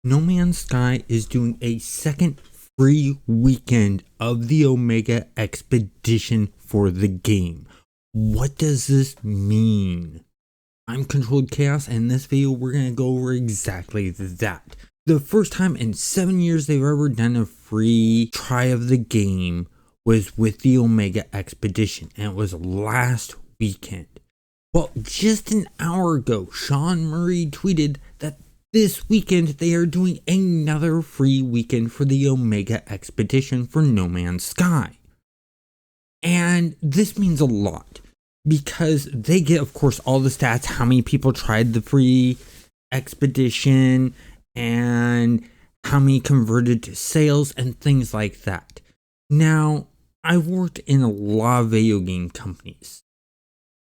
No Man's Sky is doing a second free weekend of the Omega Expedition for the game. What does this mean? I'm Controlled Chaos, and in this video we're going to go over exactly that. The first time in 7 years they've ever done a free try of the game was with the Omega Expedition, and it was last weekend. Well, just an hour ago, Sean Murray tweeted that this weekend they are doing another free weekend for the Omega Expedition for No Man's Sky. And this means a lot because they get, of course, all the stats, how many people tried the free expedition and how many converted to sales and things like that. Now, I've worked in a lot of video game companies.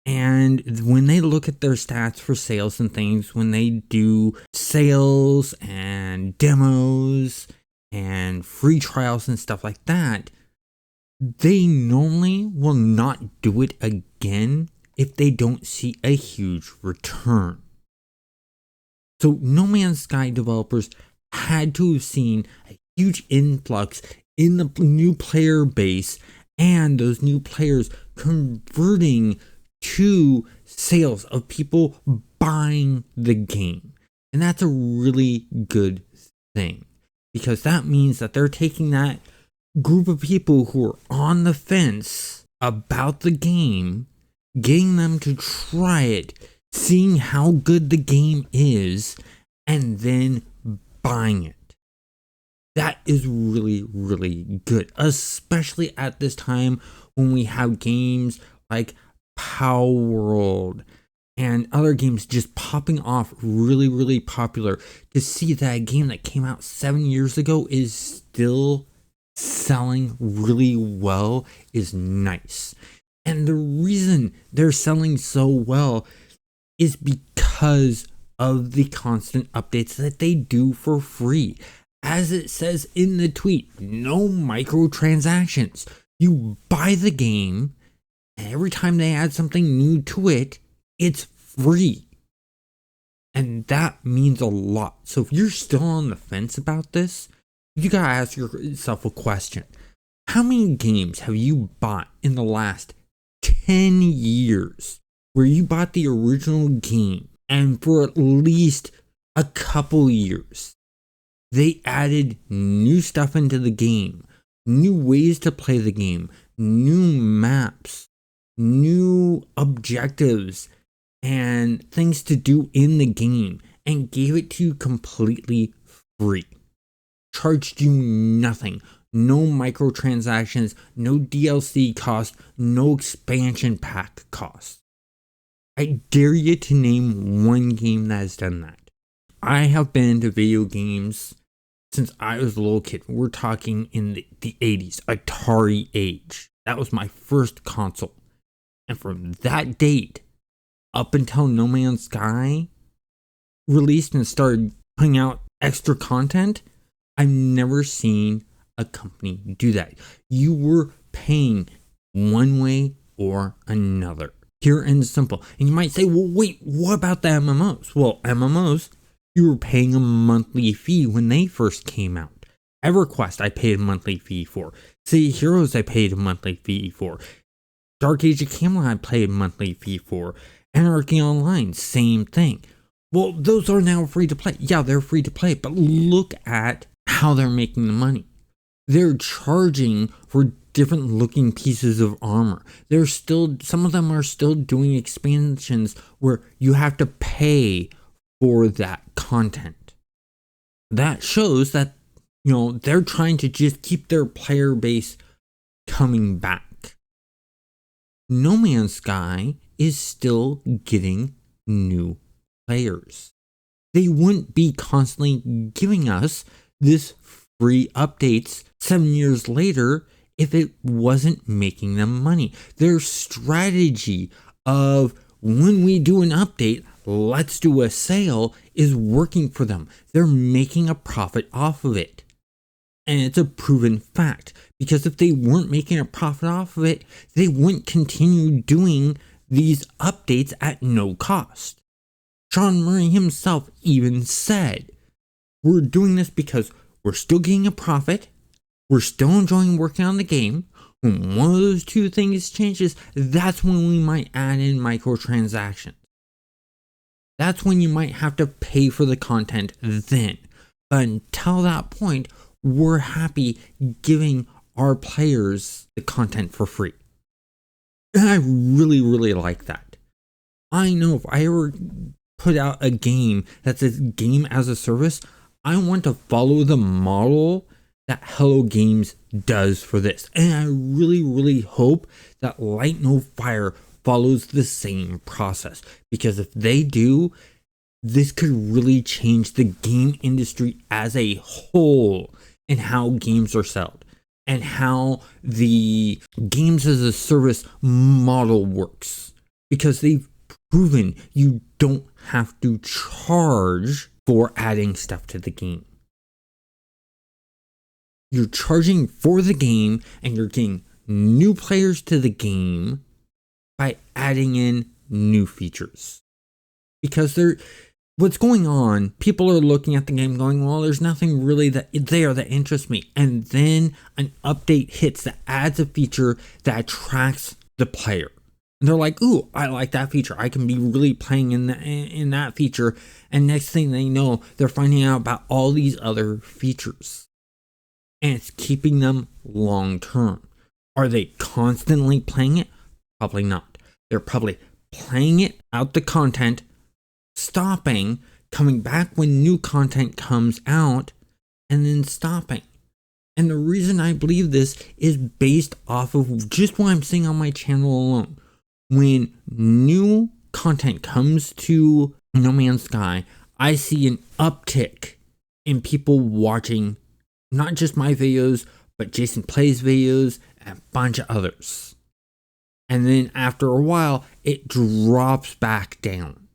And when they look at their stats for sales and things, when they do sales and demos and free trials and stuff like that, they normally will not do it again if they don't see a huge return. So No Man's Sky developers had to have seen a huge influx in the new player base and those new players converting to sales of people buying the game. And that's a really good thing because that means that they're taking that group of people who are on the fence about the game, getting them to try it, seeing how good the game is, and then buying it. That is really, really good, especially at this time when we have games like Power World and other games just popping off really, really popular. To see that a game that came out 7 years ago is still selling really well is nice. And the reason they're selling so well is because of the constant updates that they do for free. As it says in the tweet, no microtransactions. You buy the game, and every time they add something new to it, it's free. And that means a lot. So if you're still on the fence about this, you gotta ask yourself a question. How many games have you bought in the last 10 years where you bought the original game and for at least a couple years, they added new stuff into the game, new ways to play the game, new maps, new objectives and things to do in the game, and gave it to you completely free. Charged you nothing, no microtransactions, no DLC cost, no expansion pack cost. I dare you to name one game that has done that. I have been into video games since I was a little kid. We're talking in the 80s, Atari age. That was my first console. And from that date up until No Man's Sky released and started putting out extra content, I've never seen a company do that. You were paying one way or another. Pure and simple. And you might say, well, wait, what about the MMOs? Well, MMOs, you were paying a monthly fee when they first came out. EverQuest, I paid a monthly fee for. City Heroes, I paid a monthly fee for. Dark Age of Camelot, I paid a monthly fee for. Anarchy Online, same thing. Well, those are now free to play. Yeah, they're free to play, but look at how they're making the money. They're charging for different looking pieces of armor. Some of them are still doing expansions where you have to pay for that content. That shows that, they're trying to just keep their player base coming back. No Man's Sky is still getting new players. They wouldn't be constantly giving us this free updates 7 years later if it wasn't making them money. Their strategy of when we do an update, let's do a sale is working for them. They're making a profit off of it. And it's a proven fact because if they weren't making a profit off of it, they wouldn't continue doing these updates at no cost. Sean Murray himself even said, we're doing this because we're still getting a profit. We're still enjoying working on the game. When one of those two things changes, that's when we might add in microtransactions. That's when you might have to pay for the content then. But until that point, we're happy giving our players the content for free. And I really, really like that. I know if I ever put out a game that's a game as a service, I want to follow the model that Hello Games does for this. And I really, really hope that Light No Fire follows the same process. Because if they do, this could really change the game industry as a whole and how games are sold and how the games as a service model works. Because they've proven you don't have to charge for adding stuff to the game. You're charging for the game and you're getting new players to the game by adding in new features. Because what's going on, people are looking at the game going, well, there's nothing really that interests me. And then an update hits that adds a feature that attracts the player. And they're like, ooh, I like that feature. I can be really playing in that feature. And next thing they know, they're finding out about all these other features. And it's keeping them long term. Are they constantly playing it? Probably not. They're probably playing it out the content, stopping, coming back when new content comes out, and then stopping. And the reason I believe this is based off of just what I'm seeing on my channel alone. When new content comes to No Man's Sky, I see an uptick in people watching not just my videos, but Jason Plays videos and a bunch of others. And then after a while, it drops back down.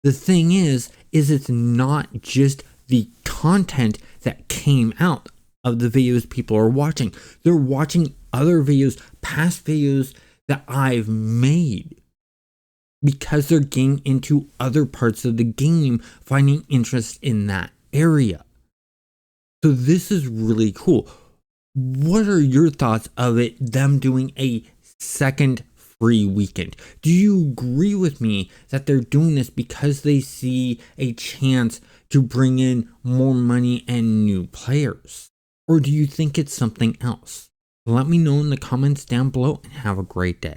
The thing is it's not just the content that came out of the videos people are watching. They're watching other videos, past videos that I've made. Because they're getting into other parts of the game, finding interest in that area. So this is really cool. What are your thoughts of them doing a second free weekend? Do you agree with me that they're doing this because they see a chance to bring in more money and new players? Or do you think it's something else? Let me know in the comments down below and have a great day.